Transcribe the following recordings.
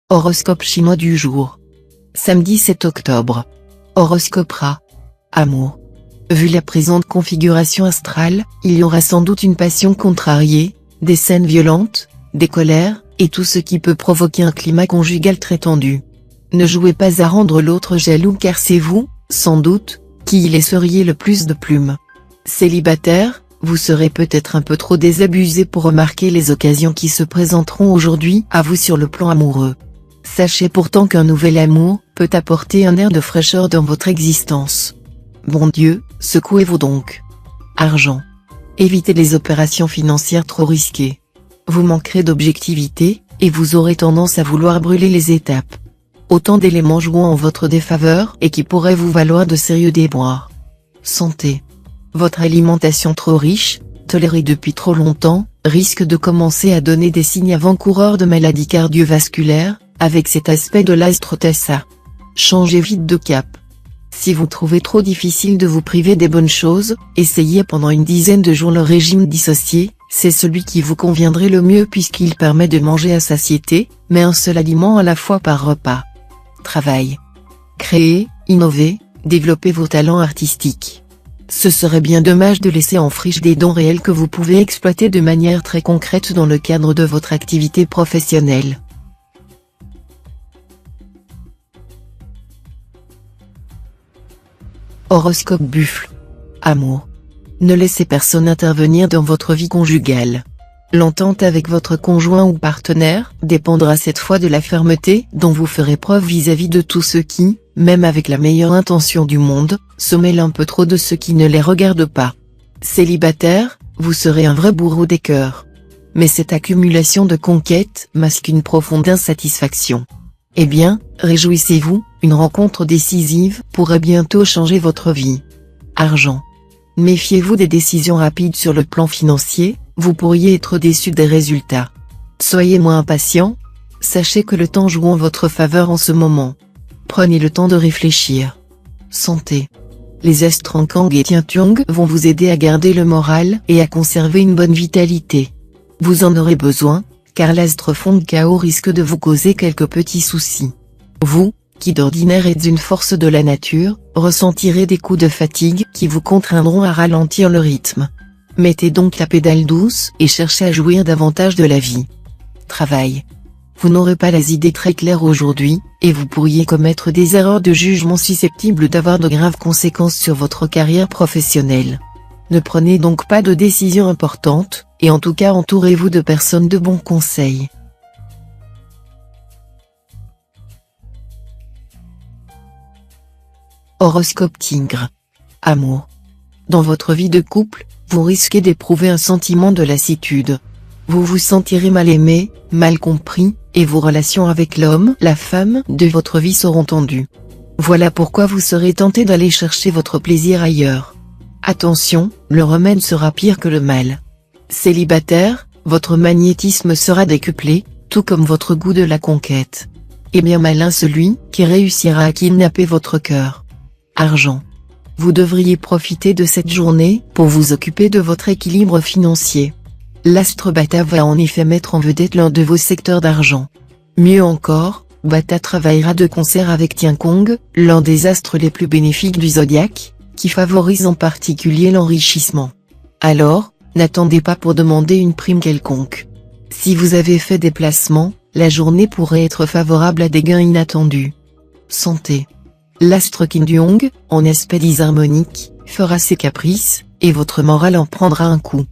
Horoscope chinois du jour. Samedi 7 octobre. Horoscope Ra. Amour. Vu la présente configuration astrale, il y aura sans doute une passion contrariée, des scènes violentes, des colères, et tout ce qui peut provoquer un climat conjugal très tendu. Ne jouez pas à rendre l'autre jaloux car c'est vous, sans doute, qui y laisseriez le plus de plumes. Célibataire, vous serez peut-être un peu trop désabusé pour remarquer les occasions qui se présenteront aujourd'hui à vous sur le plan amoureux. Sachez pourtant qu'un nouvel amour peut apporter un air de fraîcheur dans votre existence. Bon Dieu, secouez-vous donc. Argent. Évitez les opérations financières trop risquées. Vous manquerez d'objectivité, et vous aurez tendance à vouloir brûler les étapes. Autant d'éléments jouant en votre défaveur et qui pourraient vous valoir de sérieux déboires. Santé. Votre alimentation trop riche, tolérée depuis trop longtemps, risque de commencer à donner des signes avant-coureurs de maladies cardiovasculaires, avec cet aspect de l'astre Tassa. Changez vite de cap. Si vous trouvez trop difficile de vous priver des bonnes choses, essayez pendant une dizaine de jours le régime dissocié, c'est celui qui vous conviendrait le mieux puisqu'il permet de manger à satiété, mais un seul aliment à la fois par repas. Travail. Créez, innovez, développez vos talents artistiques. Ce serait bien dommage de laisser en friche des dons réels que vous pouvez exploiter de manière très concrète dans le cadre de votre activité professionnelle. Horoscope Buffle. Amour. Ne laissez personne intervenir dans votre vie conjugale. L'entente avec votre conjoint ou partenaire dépendra cette fois de la fermeté dont vous ferez preuve vis-à-vis de tous ceux qui, même avec la meilleure intention du monde, se mêlent un peu trop de ce qui ne les regarde pas. Célibataire, vous serez un vrai bourreau des cœurs. Mais cette accumulation de conquêtes masque une profonde insatisfaction. Eh bien, réjouissez-vous, une rencontre décisive pourrait bientôt changer votre vie. Argent. Méfiez-vous des décisions rapides sur le plan financier, vous pourriez être déçu des résultats. Soyez moins impatient, sachez que le temps joue en votre faveur en ce moment. Prenez le temps de réfléchir. Santé. Les astres en Kang et Tiantiong vont vous aider à garder le moral et à conserver une bonne vitalité. Vous en aurez besoin, car l'astre fond de chaos risque de vous causer quelques petits soucis. Vous, qui d'ordinaire êtes une force de la nature, ressentirez des coups de fatigue qui vous contraindront à ralentir le rythme. Mettez donc la pédale douce et cherchez à jouir davantage de la vie. Travail. Vous n'aurez pas les idées très claires aujourd'hui, et vous pourriez commettre des erreurs de jugement susceptibles d'avoir de graves conséquences sur votre carrière professionnelle. Ne prenez donc pas de décisions importantes, et en tout cas entourez-vous de personnes de bons conseils. Horoscope Tigre. Amour. Dans votre vie de couple, vous risquez d'éprouver un sentiment de lassitude. Vous vous sentirez mal aimé, mal compris, et vos relations avec l'homme, la femme de votre vie seront tendues. Voilà pourquoi vous serez tenté d'aller chercher votre plaisir ailleurs. Attention, le remède sera pire que le mal. Célibataire, votre magnétisme sera décuplé, tout comme votre goût de la conquête. Et bien malin celui qui réussira à kidnapper votre cœur. Argent. Vous devriez profiter de cette journée pour vous occuper de votre équilibre financier. L'astre Bata va en effet mettre en vedette l'un de vos secteurs d'argent. Mieux encore, Bata travaillera de concert avec Tiankong, l'un des astres les plus bénéfiques du zodiaque, qui favorise en particulier l'enrichissement. Alors, n'attendez pas pour demander une prime quelconque. Si vous avez fait des placements, la journée pourrait être favorable à des gains inattendus. Santé. L'astre Kim Duong, en aspect disharmonique, fera ses caprices, et votre morale en prendra un coup.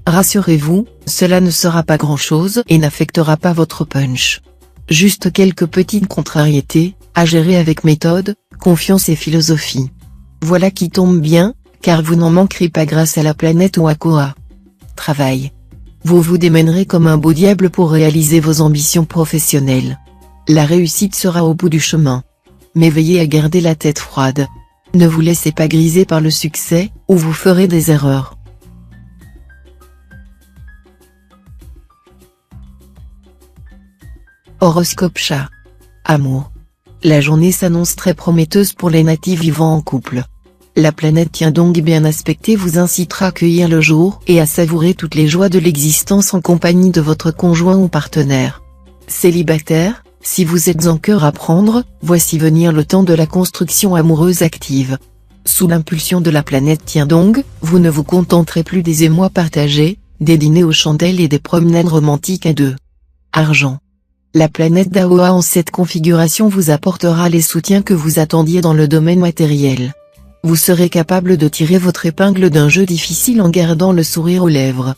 Rassurez-vous, cela ne sera pas grand-chose et n'affectera pas votre punch. Juste quelques petites contrariétés, à gérer avec méthode, confiance et philosophie. Voilà qui tombe bien, car vous n'en manquerez pas grâce à la planète Wakoa. Travail. Vous vous démènerez comme un beau diable pour réaliser vos ambitions professionnelles. La réussite sera au bout du chemin. Mais veillez à garder la tête froide. Ne vous laissez pas griser par le succès, ou vous ferez des erreurs. Horoscope Chat. Amour. La journée s'annonce très prometteuse pour les natifs vivant en couple. La planète Tiandong bien aspectée vous incitera à accueillir le jour et à savourer toutes les joies de l'existence en compagnie de votre conjoint ou partenaire. Célibataire, Si vous êtes en cœur à prendre, voici venir le temps de la construction amoureuse active. Sous l'impulsion de la planète Tiandong, vous ne vous contenterez plus des émois partagés, des dîners aux chandelles et des promenades romantiques à deux. Argent. La planète Daoa en cette configuration vous apportera les soutiens que vous attendiez dans le domaine matériel. Vous serez capable de tirer votre épingle d'un jeu difficile en gardant le sourire aux lèvres.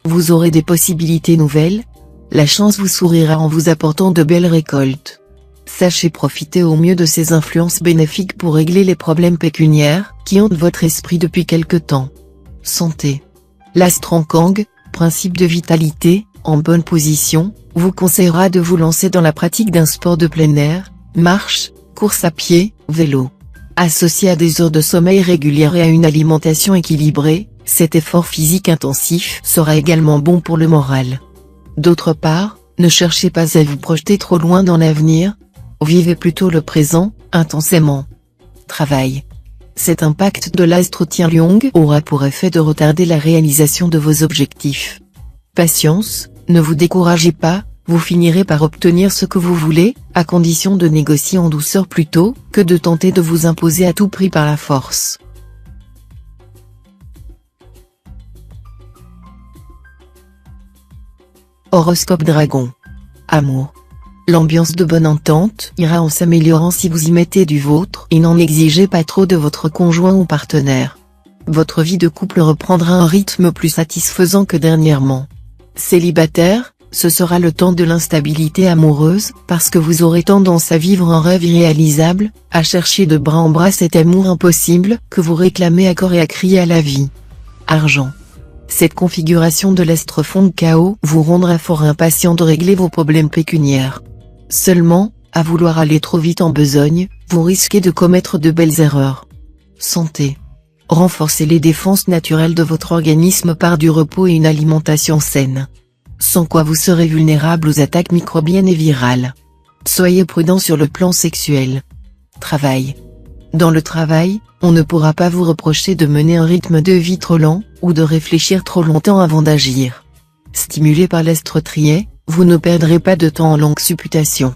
Vous aurez des possibilités nouvelles. La chance vous sourira en vous apportant de belles récoltes. Sachez profiter au mieux de ces influences bénéfiques pour régler les problèmes pécuniaires qui hantent votre esprit depuis quelque temps. Santé. L'Astrankang, principe de vitalité, en bonne position, vous conseillera de vous lancer dans la pratique d'un sport de plein air, marche, course à pied, vélo. Associé à des heures de sommeil régulières et à une alimentation équilibrée, cet effort physique intensif sera également bon pour le moral. D'autre part, ne cherchez pas à vous projeter trop loin dans l'avenir. Vivez plutôt le présent, intensément. Travail. Cet impact de l'astre Tianliong aura pour effet de retarder la réalisation de vos objectifs. Patience, ne vous découragez pas, vous finirez par obtenir ce que vous voulez, à condition de négocier en douceur plutôt que de tenter de vous imposer à tout prix par la force. Horoscope Dragon. Amour. L'ambiance de bonne entente ira en s'améliorant si vous y mettez du vôtre et n'en exigez pas trop de votre conjoint ou partenaire. Votre vie de couple reprendra un rythme plus satisfaisant que dernièrement. Célibataire, ce sera le temps de l'instabilité amoureuse parce que vous aurez tendance à vivre un rêve irréalisable, à chercher de bras en bras cet amour impossible que vous réclamez à corps et à cri à la vie. Argent. Cette configuration de l'astre fond chaos vous rendra fort impatient de régler vos problèmes pécuniaires. Seulement, à vouloir aller trop vite en besogne, vous risquez de commettre de belles erreurs. Santé. Renforcez les défenses naturelles de votre organisme par du repos et une alimentation saine. Sans quoi vous serez vulnérable aux attaques microbiennes et virales. Soyez prudent sur le plan sexuel. Travail. Dans le travail, on ne pourra pas vous reprocher de mener un rythme de vie trop lent, ou de réfléchir trop longtemps avant d'agir. Stimulé par l'astre Trier, vous ne perdrez pas de temps en longues supputations.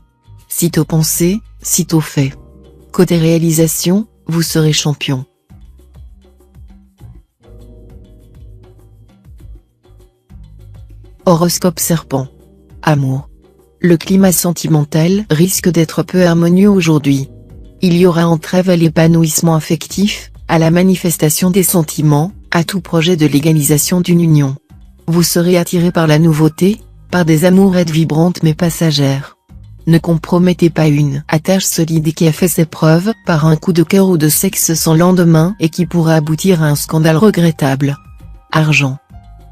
Sitôt pensé, sitôt fait. Côté réalisation, vous serez champion. Horoscope Serpent. Amour. Le climat sentimental risque d'être peu harmonieux aujourd'hui. Il y aura entrave à l'épanouissement affectif, à la manifestation des sentiments, à tout projet de légalisation d'une union. Vous serez attiré par la nouveauté, par des amourettes vibrantes mais passagères. Ne compromettez pas une attache solide et qui a fait ses preuves par un coup de cœur ou de sexe sans lendemain et qui pourra aboutir à un scandale regrettable. Argent.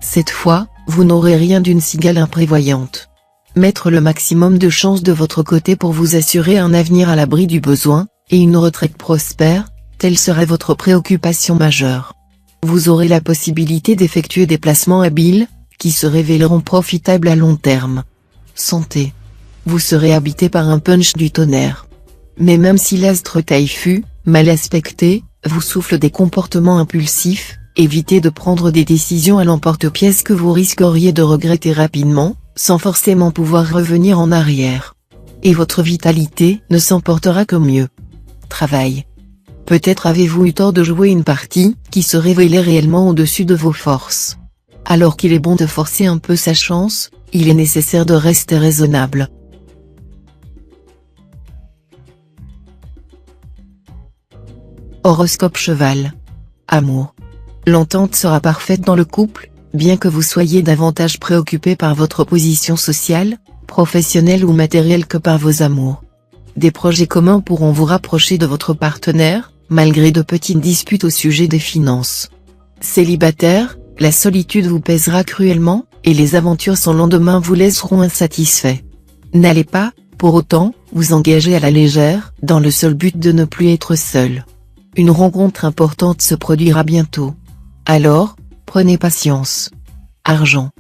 Cette fois, vous n'aurez rien d'une cigale imprévoyante. Mettre le maximum de chances de votre côté pour vous assurer un avenir à l'abri du besoin, et une retraite prospère, telle serait votre préoccupation majeure. Vous aurez la possibilité d'effectuer des placements habiles, qui se révéleront profitables à long terme. Santé. Vous serez habité par un punch du tonnerre. Mais même si l'astre Taifu, mal aspecté, vous souffle des comportements impulsifs, évitez de prendre des décisions à l'emporte-pièce que vous risqueriez de regretter rapidement, sans forcément pouvoir revenir en arrière. Et votre vitalité ne s'emportera que mieux. Travail. Peut-être avez-vous eu tort de jouer une partie qui se révélait réellement au-dessus de vos forces. Alors qu'il est bon de forcer un peu sa chance, il est nécessaire de rester raisonnable. Horoscope Cheval. Amour. L'entente sera parfaite dans le couple, bien que vous soyez davantage préoccupé par votre position sociale, professionnelle ou matérielle que par vos amours. Des projets communs pourront vous rapprocher de votre partenaire, malgré de petites disputes au sujet des finances. Célibataire, la solitude vous pèsera cruellement, et les aventures sans lendemain vous laisseront insatisfait. N'allez pas, pour autant, vous engager à la légère, dans le seul but de ne plus être seul. Une rencontre importante se produira bientôt. Alors, prenez patience. Argent.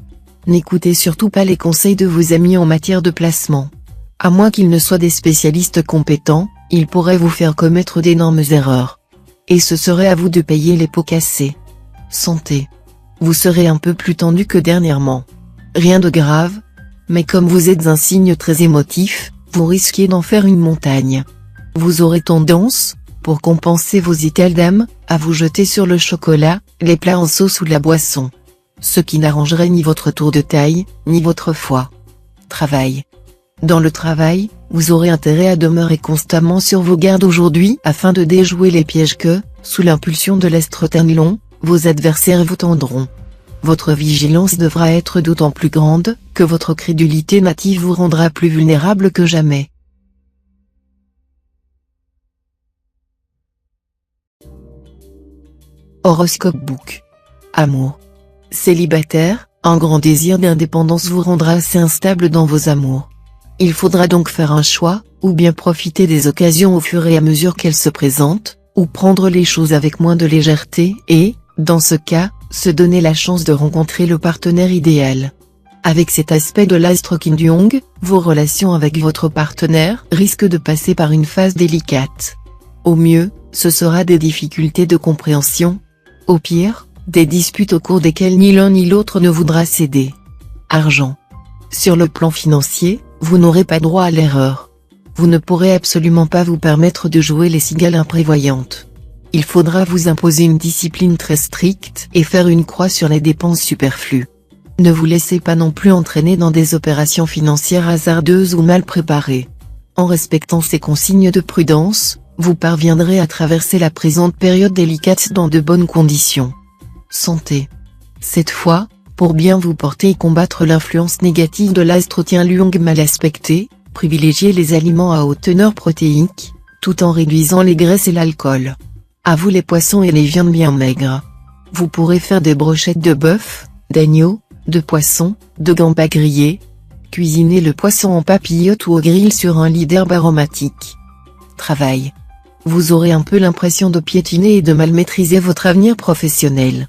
N'écoutez surtout pas les conseils de vos amis en matière de placement. À moins qu'ils ne soient des spécialistes compétents, ils pourraient vous faire commettre d'énormes erreurs. Et ce serait à vous de payer les pots cassés. Santé. Vous serez un peu plus tendu que dernièrement. Rien de grave, mais comme vous êtes un signe très émotif, vous risquez d'en faire une montagne. Vous aurez tendance, pour compenser vos étals d'âme, à vous jeter sur le chocolat, les plats en sauce ou la boisson. Ce qui n'arrangerait ni votre tour de taille, ni votre foie. Travail. Dans le travail, vous aurez intérêt à demeurer constamment sur vos gardes aujourd'hui afin de déjouer les pièges que, sous l'impulsion de l'estrotanilon, vos adversaires vous tendront. Votre vigilance devra être d'autant plus grande, que votre crédulité native vous rendra plus vulnérable que jamais. Horoscope Book. Amour. Célibataire, un grand désir d'indépendance vous rendra assez instable dans vos amours. Il faudra donc faire un choix, ou bien profiter des occasions au fur et à mesure qu'elles se présentent, ou prendre les choses avec moins de légèreté et, dans ce cas, se donner la chance de rencontrer le partenaire idéal. Avec cet aspect de l'astre Kim Jong, vos relations avec votre partenaire risquent de passer par une phase délicate. Au mieux, ce sera des difficultés de compréhension. Au pire, des disputes au cours desquelles ni l'un ni l'autre ne voudra céder. Argent. Sur le plan financier, vous n'aurez pas droit à l'erreur. Vous ne pourrez absolument pas vous permettre de jouer les cigales imprévoyantes. Il faudra vous imposer une discipline très stricte et faire une croix sur les dépenses superflues. Ne vous laissez pas non plus entraîner dans des opérations financières hasardeuses ou mal préparées. En respectant ces consignes de prudence, vous parviendrez à traverser la présente période délicate dans de bonnes conditions. Santé. Cette fois, pour bien vous porter et combattre l'influence négative de l'astre Tianlong mal aspecté, privilégiez les aliments à haute teneur protéique, tout en réduisant les graisses et l'alcool. À vous les poissons et les viandes bien maigres. Vous pourrez faire des brochettes de bœuf, d'agneau, de poisson, de gambas grillés. Cuisinez le poisson en papillote ou au grill sur un lit d'herbe aromatique. Travail. Vous aurez un peu l'impression de piétiner et de mal maîtriser votre avenir professionnel.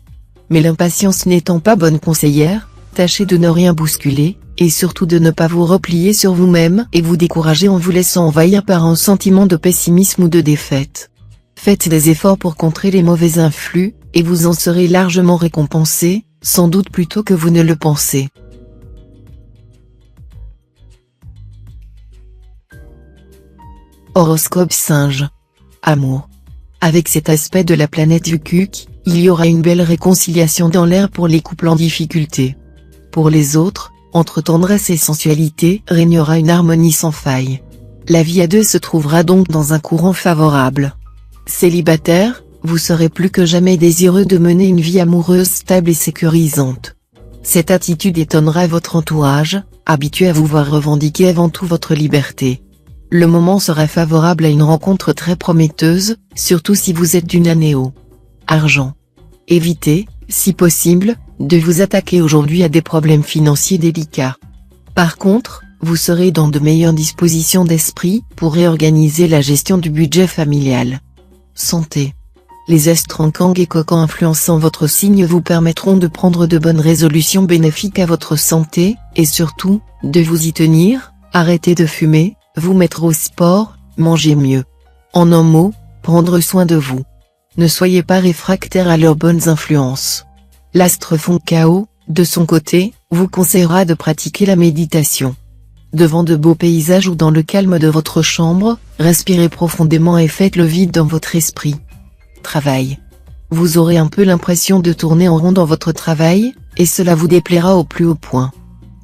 Mais l'impatience n'étant pas bonne conseillère, tâchez de ne rien bousculer, et surtout de ne pas vous replier sur vous-même et vous décourager en vous laissant envahir par un sentiment de pessimisme ou de défaite. Faites des efforts pour contrer les mauvais influx, et vous en serez largement récompensé, sans doute plus tôt que vous ne le pensez. Horoscope Singe. Amour. Avec cet aspect de la planète Vukuc, il y aura une belle réconciliation dans l'air pour les couples en difficulté. Pour les autres, entre tendresse et sensualité régnera une harmonie sans faille. La vie à deux se trouvera donc dans un courant favorable. Célibataire, vous serez plus que jamais désireux de mener une vie amoureuse stable et sécurisante. Cette attitude étonnera votre entourage, habitué à vous voir revendiquer avant tout votre liberté. Le moment sera favorable à une rencontre très prometteuse, surtout si vous êtes d'une année haut. Argent. Évitez, si possible, de vous attaquer aujourd'hui à des problèmes financiers délicats. Par contre, vous serez dans de meilleures dispositions d'esprit pour réorganiser la gestion du budget familial. Santé. Les astres en Kang et Cocan influençant votre signe vous permettront de prendre de bonnes résolutions bénéfiques à votre santé, et surtout, de vous y tenir, arrêter de fumer, vous mettre au sport, manger mieux. En un mot, prendre soin de vous. Ne soyez pas réfractaire à leurs bonnes influences. L'astre Foncao, de son côté, vous conseillera de pratiquer la méditation. Devant de beaux paysages ou dans le calme de votre chambre, respirez profondément et faites le vide dans votre esprit. Travail. Vous aurez un peu l'impression de tourner en rond dans votre travail, et cela vous déplaira au plus haut point.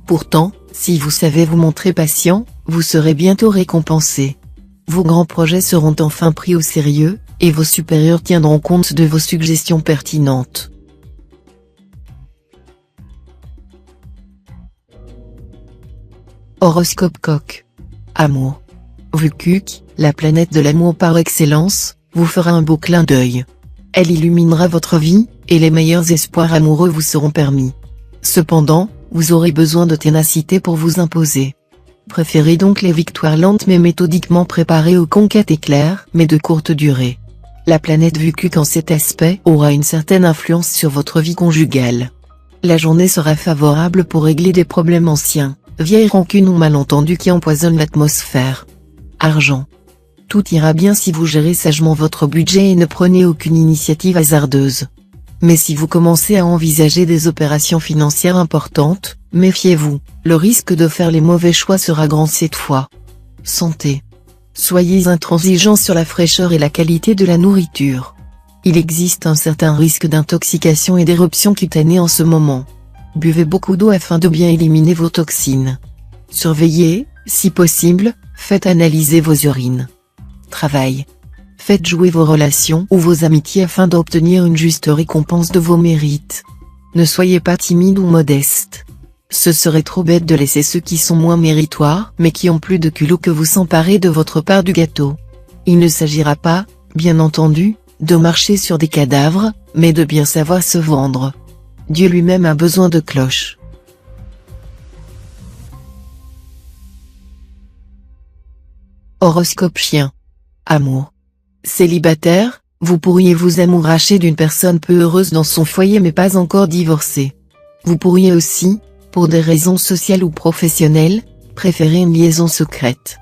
Pourtant, si vous savez vous montrer patient, vous serez bientôt récompensé. Vos grands projets seront enfin pris au sérieux, et vos supérieurs tiendront compte de vos suggestions pertinentes. Horoscope Coq. Amour. Vukuc, la planète de l'amour par excellence, vous fera un beau clin d'œil. Elle illuminera votre vie, et les meilleurs espoirs amoureux vous seront permis. Cependant, vous aurez besoin de ténacité pour vous imposer. Préférez donc les victoires lentes mais méthodiquement préparées aux conquêtes éclairs mais de courte durée. La planète Vukuc en cet aspect aura une certaine influence sur votre vie conjugale. La journée sera favorable pour régler des problèmes anciens, vieilles rancunes ou malentendus qui empoisonnent l'atmosphère. Argent. Tout ira bien si vous gérez sagement votre budget et ne prenez aucune initiative hasardeuse. Mais si vous commencez à envisager des opérations financières importantes, méfiez-vous, le risque de faire les mauvais choix sera grand cette fois. Santé. Soyez intransigeants sur la fraîcheur et la qualité de la nourriture. Il existe un certain risque d'intoxication et d'éruption cutanée en ce moment. Buvez beaucoup d'eau afin de bien éliminer vos toxines. Surveillez, si possible, faites analyser vos urines. Travail. Faites jouer vos relations ou vos amitiés afin d'obtenir une juste récompense de vos mérites. Ne soyez pas timide ou modeste. Ce serait trop bête de laisser ceux qui sont moins méritoires mais qui ont plus de culot que vous s'emparer de votre part du gâteau. Il ne s'agira pas, bien entendu, de marcher sur des cadavres, mais de bien savoir se vendre. Dieu lui-même a besoin de cloches. Horoscope chien. Amour. Célibataire, vous pourriez vous amouracher d'une personne peu heureuse dans son foyer mais pas encore divorcée. Vous pourriez aussi, pour des raisons sociales ou professionnelles, préférer une liaison secrète.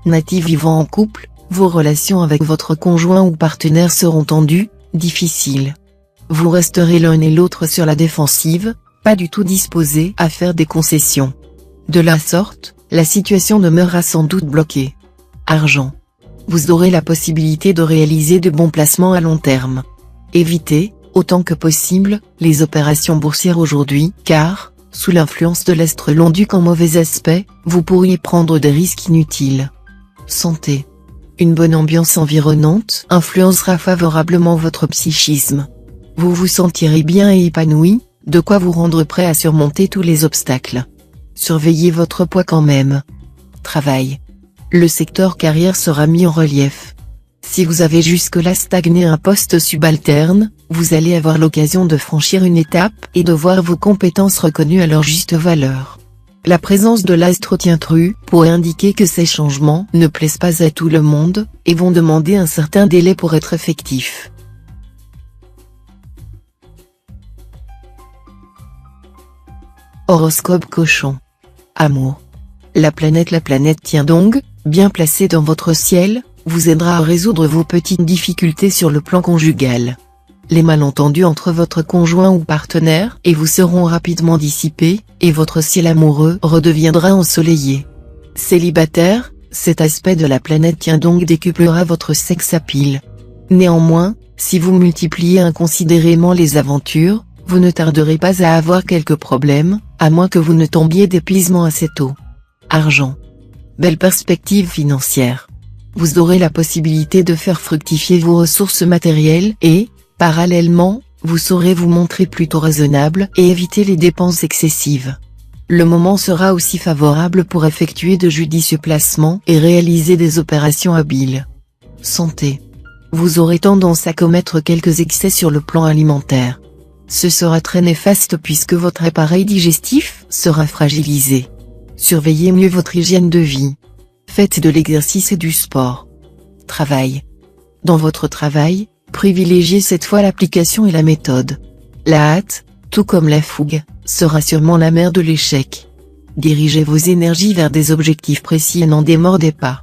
Natif vivant en couple, vos relations avec votre conjoint ou partenaire seront tendues, difficiles. Vous resterez l'un et l'autre sur la défensive, pas du tout disposés à faire des concessions. De la sorte, la situation demeurera sans doute bloquée. Argent. Vous aurez la possibilité de réaliser de bons placements à long terme. Évitez, autant que possible, les opérations boursières aujourd'hui, car, sous l'influence de l'astre Long-Duc en mauvais aspect, vous pourriez prendre des risques inutiles. Santé. Une bonne ambiance environnante influencera favorablement votre psychisme. Vous vous sentirez bien et épanoui, de quoi vous rendre prêt à surmonter tous les obstacles. Surveillez votre poids quand même. Travail. Le secteur carrière sera mis en relief. Si vous avez jusque-là stagné un poste subalterne, vous allez avoir l'occasion de franchir une étape et de voir vos compétences reconnues à leur juste valeur. La présence de l'astre Tintru pourrait indiquer que ces changements ne plaisent pas à tout le monde, et vont demander un certain délai pour être effectifs. Horoscope cochon. Amour. La planète Tiendong, bien placée dans votre ciel, vous aidera à résoudre vos petites difficultés sur le plan conjugal. Les malentendus entre votre conjoint ou partenaire et vous seront rapidement dissipés, et votre ciel amoureux redeviendra ensoleillé. Célibataire, cet aspect de la planète Tiendong décuplera votre sex appeal. Néanmoins, si vous multipliez inconsidérément les aventures, vous ne tarderez pas à avoir quelques problèmes, à moins que vous ne tombiez d'épuisement assez tôt. Argent. Belle perspective financière. Vous aurez la possibilité de faire fructifier vos ressources matérielles et, parallèlement, vous saurez vous montrer plutôt raisonnable et éviter les dépenses excessives. Le moment sera aussi favorable pour effectuer de judicieux placements et réaliser des opérations habiles. Santé. Vous aurez tendance à commettre quelques excès sur le plan alimentaire. Ce sera très néfaste puisque votre appareil digestif sera fragilisé. Surveillez mieux votre hygiène de vie. Faites de l'exercice et du sport. Travail. Dans votre travail, privilégiez cette fois l'application et la méthode. La hâte, tout comme la fougue, sera sûrement la mère de l'échec. Dirigez vos énergies vers des objectifs précis et n'en démordez pas.